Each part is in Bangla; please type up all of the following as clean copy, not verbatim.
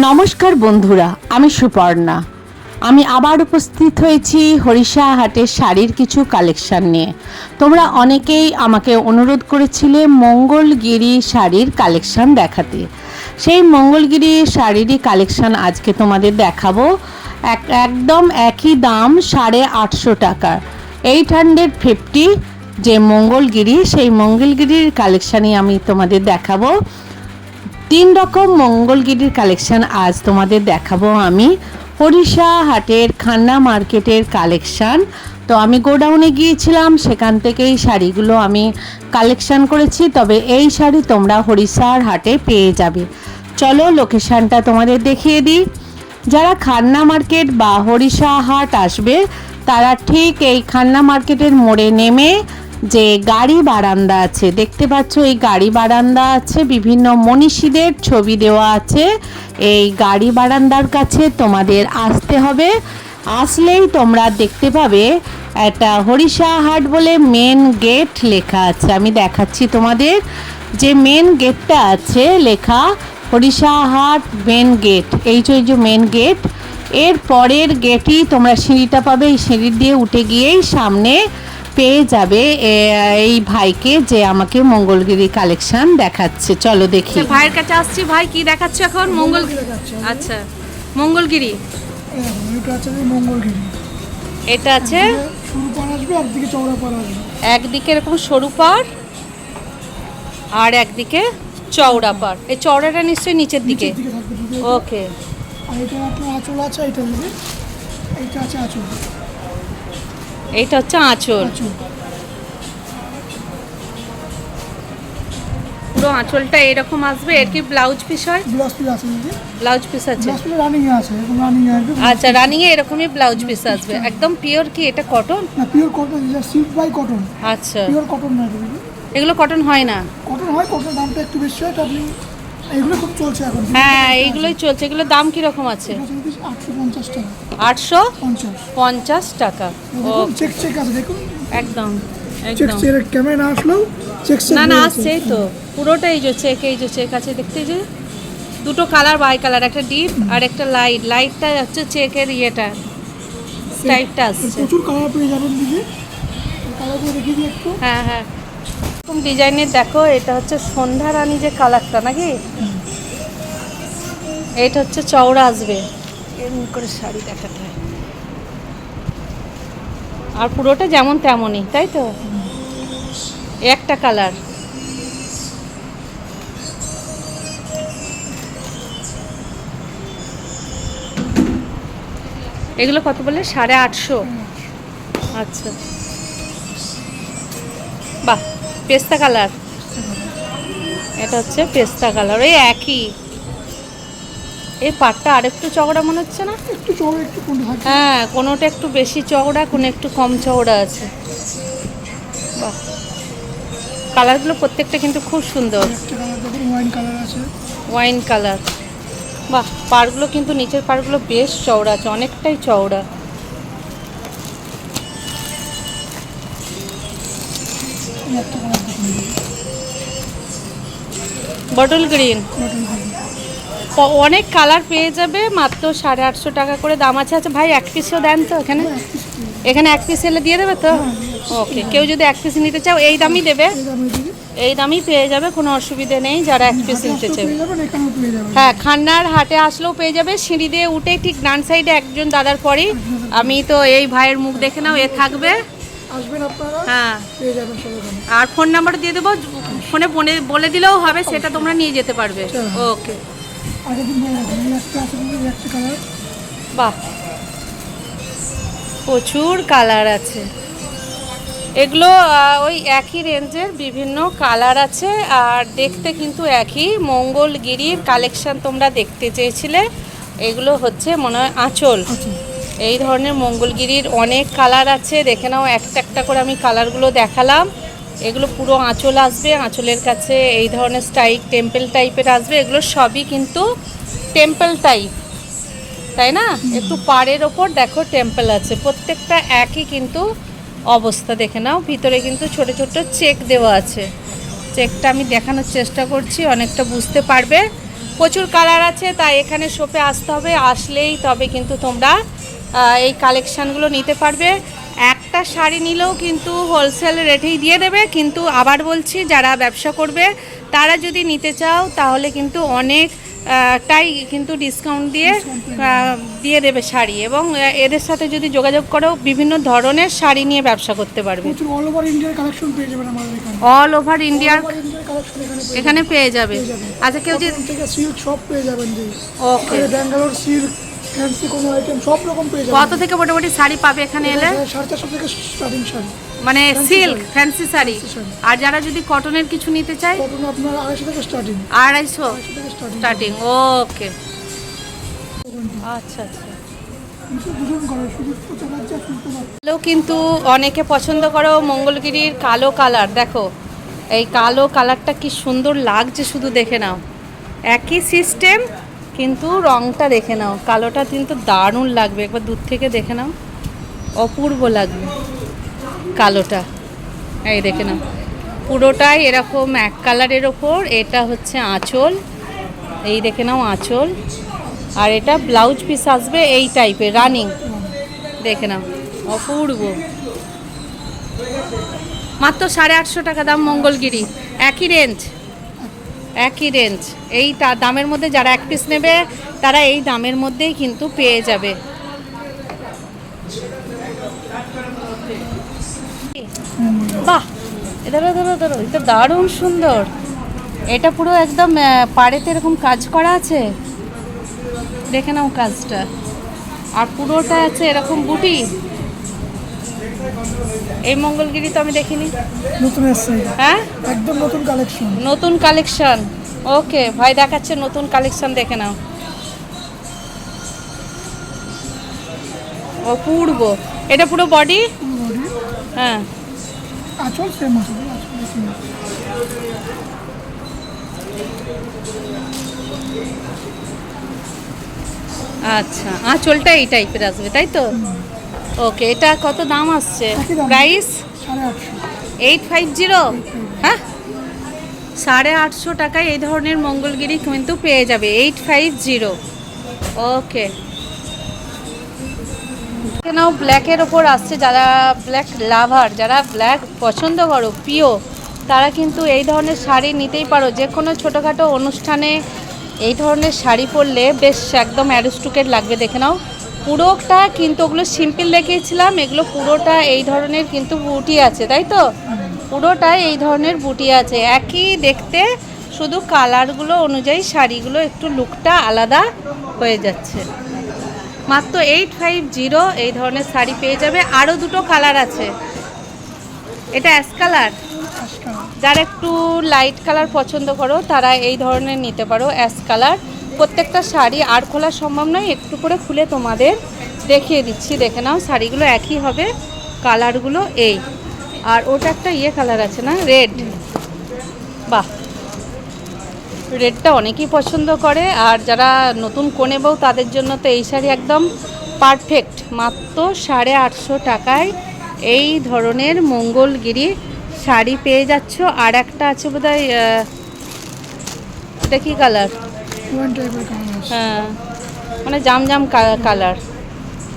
নমস্কার বন্ধুরা, আমি সুপর্ণা। আমি আবার উপস্থিত হয়েছি হরিষা হাটের শাড়ির কিছু কালেকশান নিয়ে। তোমরা অনেকেই আমাকে অনুরোধ করেছিলে মঙ্গলগিরি শাড়ির কালেকশান দেখাতে। সেই মঙ্গলগিরি শাড়িরই কালেকশান আজকে তোমাদের দেখাবো। একদম একই দাম, 850 টাকা, 850। যে মঙ্গলগিরি, সেই মঙ্গলগিরির কালেকশানই আমি তোমাদের দেখাবো। 3 রকম মঙ্গলগিরির কালেকশান আজ তোমাদের দেখাবো আমি। হরিষা হাটের খান্না মার্কেটের কালেকশান। তো আমি গোডাউনে গিয়েছিলাম, সেখান থেকেই শাড়িগুলো আমি কালেকশান করেছি। তবে এই শাড়ি তোমরা হরিষার হাটে পেয়ে যাবে। চলো লোকেশানটা তোমাদের দেখিয়ে দিই। যারা খান্না মার্কেট বা হরিষা হাট আসবে তারা ঠিক এই খান্না মার্কেটের মোড়ে নেমে যে গাড়ি বারান্দা আছে, দেখতে পাচ্ছ এই গাড়ি বারান্দা আছে, বিভিন্ন মনীষীদের ছবি দেওয়া আছে। এই গাড়ি বারান্দার কাছে তোমাদের আসতে হবে। আসলেই তোমরা দেখতে পাবে একটা হরিষা হাট বলে মেন গেট লেখা আছে। আমি দেখাচ্ছি তোমাদের, যে মেন গেটটা আছে লেখা হরিষা হাট মেন গেট। এই যে মেন গেট, এর পরের গেটই তোমরা সিঁড়িটা পাবে। এই সিঁড়ি দিয়ে উঠে গিয়েই সামনে পেয়ে যাবে এই ভাইকে, যে আমাকে মঙ্গলগিরি কালেকশন দেখাচ্ছে। চলো দেখি। ভাইয়ের কাছে আসছি। ভাই কি দেখাচ্ছ এখন? মঙ্গলগিরি। আচ্ছা, মঙ্গলগিরি। এটা আছে মঙ্গলগিরি। এটা আছে সরু পাড় আসবে, একদিকে চওড়া পাড় আসবে। একদিকে এরকম সরু পাড় আর একদিকে চওড়া পাড়। এই চওড়াটা নিশ্চয়ই নিচের দিকে। ওকে। আর এটা আপনার আঁচল আছে, এটা দিকে এইটা আছে আঁচল। এইটা হচ্ছে আঁচল। পুরো আঁচলটা এরকম আসবে। এর কি ব্লাউজ পিস হয়? ব্লাউজ পিস আছে দিদি। ব্লাউজ পিস আছে। ব্লাউজ পিস রানিং এ আছে, এরকম রানিং এ আসবে। আচ্ছা, রানিং এ এরকমই ব্লাউজ পিস আসবে। একদম পিওর। কি এটা কটন? না, পিওর কটন, এটা সিল্ক বাই কটন। আচ্ছা, পিওর কটন না দিদি। এগুলো কটন হয় না? কটন হয়, কটনের দামটা একটু বেশি হয়। এটা আপনি এগুলো খুব চলছে এখন। হ্যাঁ, এইগুলোই চলছে। এগুলোর দাম কি রকম আছে? 850 টাকা। 850 টাকা। ও চেক চেক আছে দেখুন। একদম চেক একদম। চেক ক্যামেরা না আসলেও চেক চেক না না, আসছে এই তো পুরোটাই। এই যে চেক, এই যে চেক আছে দেখতে, যে দুটো কালার, বাই কালার, একটা ডিপ আর একটা লাইট। লাইটটা হচ্ছে চেকের ইয়েটা, স্টাইপটা আসছে। প্রচুর কালার পেয়ে যাবেন দিদি। কালারগুলো দেখিয়ে দিই একটু। হ্যাঁ হ্যাঁ, এরকম ডিজাইনের দেখো। এটা হচ্ছে সন্ধ্যা রানী যে কালারটা নাকি, এইটা হচ্ছে চওড়া আসবে। এরকম করে শাড়ি দেখাতে হয়। আর পুরোটা যেমন তেমনই, তাই তো? একটা কালার। এগুলো কত বলে? 850। আচ্ছা, বাহ, পেস্তা কালার। এটা হচ্ছে পেস্তা কালার, ওই একই। এই পাটটা আরেকটু চওড়া মনে হচ্ছে না? একটু চওড়া, একটু কোনটা থাকে। হ্যাঁ, কোনোটা একটু বেশি চওড়া, কোনো একটু কম চওড়া আছে। বাহ, কালারগুলো প্রত্যেকটা কিন্তু খুব সুন্দর। একটা কালার দেখুন, ওয়াইন কালার আছে। Wine colour. বাহ, পাড়গুলো কিন্তু নিচের পাড়গুলো বেশ চওড়া আছে, অনেকটাই চওড়া। একটা কালার দেখুন, বটল গ্রিন। Cotton colour. অনেক কালার পেয়ে যাবে, মাত্র 850 টাকা করে দাম আছে। আচ্ছা ভাই, এক পিসও দেন তো এখানে? এখানে এক পিস এলে দিয়ে দেবে তো? ওকে। কেউ যদি এক পিস নিতে চাও এই দামই দেবে? এই দামে দিদি এই দামই পেয়ে যাবে, কোনো অসুবিধে নেই যারা এক পিস নিতে চাও। পেয়ে যাবেন, এখানেও পেয়ে যাবেন। হ্যাঁ, খান্নার হাটে আসলেও পেয়ে যাবে। সিঁড়ি দিয়ে উঠে ঠিক ডান সাইডে একজন দাদার পরেই। আমি তো এই ভাইয়ের মুখ দেখে নাও, এ থাকবে। আসবেন আপনারা, হ্যাঁ, পেয়ে যাবেন সব এখানে। আর ফোন নাম্বার দিয়ে দেবো, ফোনে বলে দিলেও হবে, সেটা তোমরা নিয়ে যেতে পারবে। ওকে। আগে দিন ভাই রাখুন। এই একটা আছে দিদি, এই একটা কালার। বাহ, প্রচুর কালার আছে। এগুলো ওই একই রেঞ্জের বিভিন্ন কালার আছে, আর দেখতে কিন্তু একই। মঙ্গলগিরির কালেকশন তোমরা দেখতে চেয়েছিলে। এগুলো হচ্ছে মনে হয় আঁচল। এই ধরনের মঙ্গলগিরির অনেক কালার আছে, দেখে নাও। একটা একটা করে আমি কালারগুলো দেখালাম। এগুলো পুরো আঁচল আসবে, আঁচলের কাছে এই ধরনের স্টাইল টেম্পল টাইপের আসবে। এগুলো সবই কিন্তু টেম্পল টাইপ, তাই না? একটু পাড়ের ওপর দেখো টেম্পল আছে, প্রত্যেকটা একই কিন্তু অবস্থা। দেখে নাও, ভিতরে কিন্তু ছোট ছোট চেক দেওয়া আছে। চেকটা আমি দেখানোর চেষ্টা করছি, অনেকটা বুঝতে পারবে। প্রচুর কালার আছে, তাই এখানে শপে আসতে হবে, আসলেই তবে কিন্তু তোমরা এই কালেকশানগুলো নিতে পারবে। একটা শাড়ি নিলেও কিন্তু হোলসেল রেটেই দিয়ে দেবে, কিন্তু আবার বলছি যারা ব্যবসা করবে তারা যদি নিতে চাও তাহলে কিন্তু অনেকটাই কিন্তু ডিসকাউন্ট দিয়ে দেবে শাড়ি, এবং এদের সাথে যদি যোগাযোগ করো বিভিন্ন ধরনের শাড়ি নিয়ে ব্যবসা করতে পারবে। প্রচুর অল ওভার ইন্ডিয়ার কালেকশন পেয়ে যাবেন আমাদের এখানে। অল ওভার ইন্ডিয়ার কালেকশন এখানে পেয়ে যাবে। আচ্ছা, কেউ যদি থেকে সিল্ক সব পেয়ে যাবেন যে ওকে, ব্যাঙ্গালোর সিল্ক ফ্যান্সি কোনো আইটেম সব রকম পেয়ে যাবেন। কত থেকে মোটামুটি শাড়ি পাবে এখানে এলে? 450 থেকে স্টার্টিং শাড়ি, মানে Fancy silk sari. Fancy sari. Sari. আর যারা যদি কটনের কিছু নিতে চায় কটন আপনার 250 থেকে স্টার্টিং, 250 থেকে স্টার্টিং। স্টার্টিং। ওকে, আচ্ছা আচ্ছা। দুজন করে শুধু প্রচার বাচ্চা শুনতে পারে। কালো কিন্তু অনেকে পছন্দ করো, মঙ্গলগিরির কালো কালার দেখো, এই কালো কালারটা কি সুন্দর লাগছে, শুধু দেখে নাও। একই সিস্টেম কিন্তু রংটা দেখে নাও, কালোটা কিন্তু দারুণ লাগবে, একবার দূর থেকে দেখে নাও, অপূর্ব লাগবে কালোটা। এই দেখে নাও, পুরোটাই এরকম এক কালারের ওপর। এটা হচ্ছে আঁচল, এই দেখে নাও আঁচল, আর এটা ব্লাউজ পিস আসবে এই টাইপের রানিং, দেখে নাও অপূর্ব। মাত্র 850 টাকা দাম মঙ্গলগিরি, একই রেঞ্জ। এই দামের মধ্যে যারা এক পিস নেবে তারা এই দামের মধ্যেই কিন্তু পেয়ে যাবে। বাহ, ধরো ধরো ধরো, এটা দারুণ সুন্দর। এটা পুরো একদম পাড়েতে এরকম কাজ করা আছে, দেখে নাও কাজটা। আর পুরোটা আছে এরকম বুটি। এই মঙ্গলগিরি তো আমি দেখিনি। নতুন এসছে, হ্যাঁ একদম নতুন কালেকশন। নতুন কালেকশন। ওকে, ভাই দেখাচ্ছে নতুন কালেকশন, দেখে নাও অপূর্ব। এটা পুরো বডি, হ্যাঁ আঁচল সেম আছে, আঁচল সেম। আচ্ছা, আঁচলটা এই টাইপের আসবে তাই তো? ওকে, এটা কত দাম আসছে? একই দাম। প্রাইস 850। 850। হ্যাঁ, 850 টাকায় এই ধরনের মঙ্গলগিরি কিন্তু পেয়ে যাবে, 850। ওকে, নাও ব্ল্যাকের ওপর আসছে, যারা ব্ল্যাক লাভার, যারা ব্ল্যাক পছন্দ করো প্রিয়, তারা কিন্তু এই ধরনের শাড়ি নিতেই পারো। যে কোনো ছোটোখাটো অনুষ্ঠানে এই ধরনের শাড়ি পরলে বেশ একদম অ্যারিস্টোক্রেট লাগবে। দেখে নাও পুরোটা কিন্তু, ওগুলো সিম্পল দেখিয়েছিলাম, এগুলো পুরোটা এই ধরনের কিন্তু বুটি আছে তাই তো? পুরোটাই এই ধরনের বুটি আছে, একই দেখতে, শুধু কালারগুলো অনুযায়ী শাড়িগুলো একটু লুকটা আলাদা হয়ে যাচ্ছে। মাত্র 850 এই ধরনের শাড়ি পেয়ে যাবে। আরও দুটো কালার আছে, এটা অ্যাশ কালার। যারা একটু লাইট কালার পছন্দ করো তারা এই ধরনের নিতে পারো, অ্যাশ কালার। প্রত্যেকটা শাড়ি আর খোলা সম্ভব নয়, একটু করে খুলে তোমাদের দেখিয়ে দিচ্ছি, দেখে নাও। শাড়িগুলো একই হবে, কালারগুলো এই। আর ওটা একটা কালার আছে না, রেড। বাহ, রেডটা অনেকেই পছন্দ করে, আর যারা নতুন কনে বউ তাদের জন্য তো এই শাড়ি একদম পারফেক্ট। মাত্র 850 টাকায় এই ধরনের মঙ্গলগিরি শাড়ি পেয়ে যাচ্ছ। আর একটা আছে বোধহয়, এটা কি কালার? হ্যাঁ, মানে জাম কালার,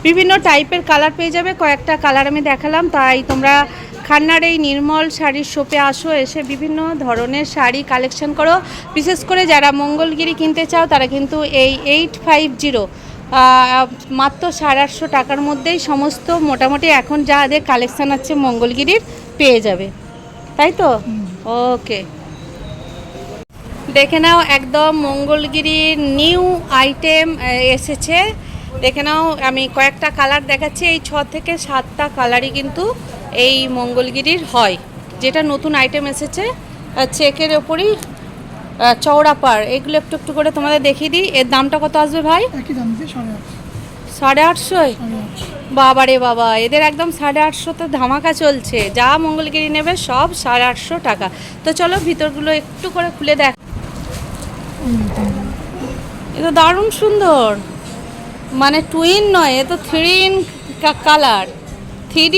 বিভিন্ন টাইপের কালার পেয়ে যাবে। কয়েকটা কালার আমি দেখালাম, তাই তোমরা খান্নার এই নির্মল শাড়ির শপে আসো, এসে বিভিন্ন ধরনের শাড়ি কালেকশন করো। বিশেষ করে যারা মঙ্গলগিরি কিনতে চাও তারা কিন্তু এই 850 মাত্র 850 টাকার মধ্যেই সমস্ত মোটামুটি এখন যাদের কালেকশান আছে মঙ্গলগিরির পেয়ে যাবে, তাই তো? ওকে, দেখে নাও একদম মঙ্গলগিরির নিউ আইটেম এসেছে, দেখে নাও। আমি কয়েকটা কালার দেখাচ্ছি, এই 6 থেকে 7টা কালারই কিন্তু এই মঙ্গলগিরির হয়, যেটা নতুন আইটেম এসেছে। চেকের ওপরই চওড়া পাড়, এগুলো একটু একটু করে তোমাদের দেখিয়ে দিই। এর দামটা কত আসবে ভাই? একই দাম দিয়ে 850। বাবা রে বাবা, এদের একদম 850 ধামাকা চলছে। যা মঙ্গলগিরি নেবে সব 850 টাকা। তো চলো ভিতরগুলো একটু করে খুলে দেখ। এ তো দারুণ সুন্দর, মানে টুইন নয়, এ তো 3 কালার, 3D।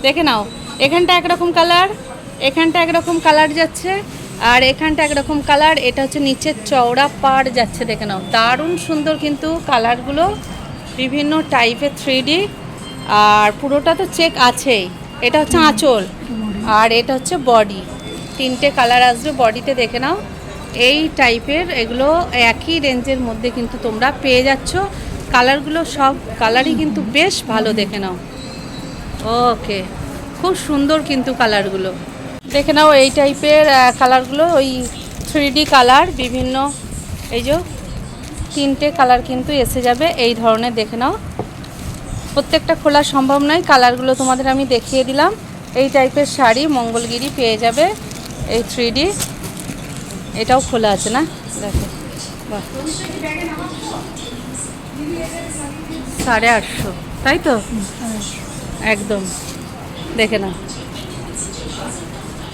দেখে নাও, এখানটা একরকম কালার, এখানটা একরকম কালার যাচ্ছে, আর এখানটা একরকম কালার, এটা হচ্ছে নিচের চওড়া পাড় যাচ্ছে, দেখে নাও দারুণ সুন্দর কিন্তু কালারগুলো, বিভিন্ন টাইপের 3D। আর পুরোটা তো চেক আছেই। এটা হচ্ছে আঁচল আর এটা হচ্ছে বডি, তিনটে কালার আসবে বডিতে, দেখে নাও এই টাইপের। এগুলো একই রেঞ্জের মধ্যে কিন্তু তোমরা পেয়ে যাচ্ছ। কালারগুলো সব কালারই কিন্তু বেশ ভালো, দেখে নাও। ওকে, খুব সুন্দর কিন্তু কালারগুলো, দেখে নাও এই টাইপের কালারগুলো, ওই 3D কালার বিভিন্ন, এই যে তিনটে কালার কিন্তু এসে যাবে এই ধরনের, দেখে নাও। প্রত্যেকটা খোলা সম্ভব নয়, কালারগুলো তোমাদের আমি দেখিয়ে দিলাম। এই টাইপের শাড়ি মঙ্গলগিরি পেয়ে যাবে, এই 3D। এটাও খোলা আছে না, দেখো, বাহ, 850, তাই তো, একদম, দেখে নাও।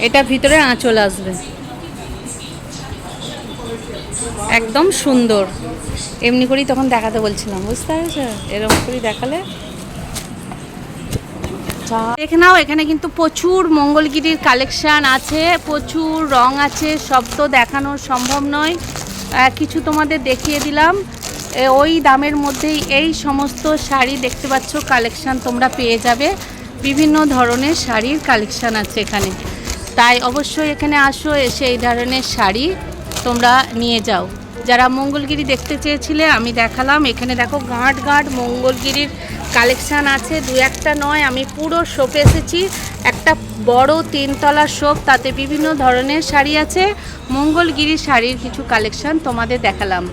এটা ভিতরে আঁচল আসবে, একদম সুন্দর। এমনি করেই তখন দেখাতে বলছিলাম, বুঝতে পেরেছো, এরকম করেই দেখালে। দেখে নাও এখানে কিন্তু প্রচুর মঙ্গলগিরির কালেকশান আছে, প্রচুর রং আছে, সব তো দেখানো সম্ভব নয়। কিছু তোমাদের দেখিয়ে দিলাম। ওই দামের মধ্যেই এই সমস্ত শাড়ি দেখতে পাচ্ছ কালেকশান তোমরা পেয়ে যাবে। বিভিন্ন ধরনের শাড়ির কালেকশান আছে এখানে, তাই অবশ্যই এখানে আসো, এসে এই ধরনের শাড়ি তোমরা নিয়ে যাও। যারা মঙ্গলগিরি দেখতে চেয়েছিলে আমি দেখালাম। এখানে দেখো গাঁট গাঁট মঙ্গলগিরির কালেকশান আছে, দু একটা নয়, আমি পুরো শপে এসেছি। একটা বড় 3 তলার শপ, তাতে বিভিন্ন ধরনের শাড়ি আছে। মঙ্গলগিরি শাড়ির কিছু কালেকশান তোমাদের দেখালাম।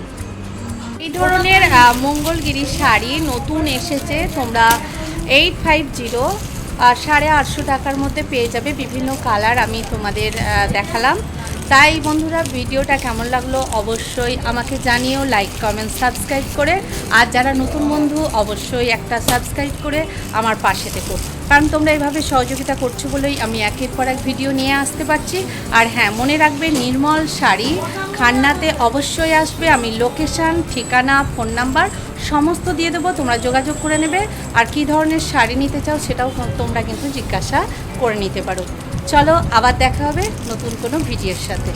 এই ধরনের মঙ্গলগিরি শাড়ি নতুন এসেছে, তোমরা 850 850 টাকার মধ্যে পেয়ে যাবে। বিভিন্ন কালার আমি তোমাদের দেখালাম। তাই বন্ধুরা, ভিডিওটা কেমন লাগলো অবশ্যই আমাকে জানিও, লাইক কমেন্ট সাবস্ক্রাইব করে। আর যারা নতুন বন্ধু অবশ্যই একটা সাবস্ক্রাইব করে আমার পাশে থেকো, কারণ তোমরা এইভাবে সহযোগিতা করছো বলেই আমি একের পর এক ভিডিও নিয়ে আসতে পারছি। আর হ্যাঁ, মনে রাখবে নির্মল শাড়ি খান্নাতে অবশ্যই আসবে। আমি লোকেশান, ঠিকানা, ফোন নাম্বার সমস্ত দিয়ে দেবো, তোমরা যোগাযোগ করে নেবে। আর কী ধরনের শাড়ি নিতে চাও সেটাও তোমরা কিন্তু জিজ্ঞাসা করে নিতে পারো। চলো, আবার দেখা হবে নতুন কোনো ভিডিওর সাথে।